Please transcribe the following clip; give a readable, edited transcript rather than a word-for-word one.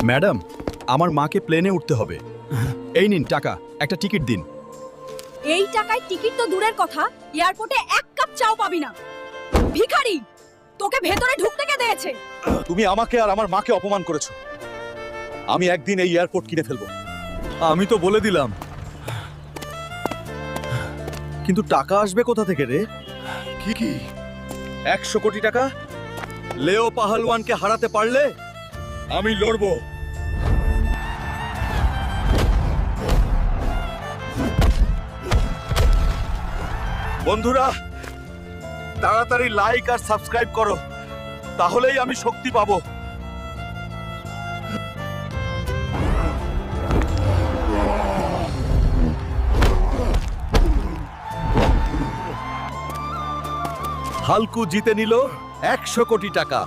Madam, আমার মাকে প্লেনে উঠতে হবে। এই নিন টাকা, একটা টিকিট দিন। এই টাকায় টিকিট তো দূরের কথা, এয়ারপোর্টে এক কাপ চাও পাবি না। ভিখারি, তোকে ভেতরে ঢুকতে কে দিয়েছে? তুমি আমাকে আর আমার মাকে অপমান করেছো। আমি একদিন এই এয়ারপোর্ট কিনে ফেলবো। আমি তো বলে দিলাম, কিন্তু টাকা আসবে কোথা থেকে রে? কি 100 কোটি টাকা? লেও পাহলওয়ানকে হারাতে পারলে আমি লড়বো। বন্ধুরা, তাড়াতাড়ি লাইক আর সাবস্ক্রাইব করো, তাহলেই আমি শক্তি পাবো। হালকু জিতে নিল 100 কোটি টাকা।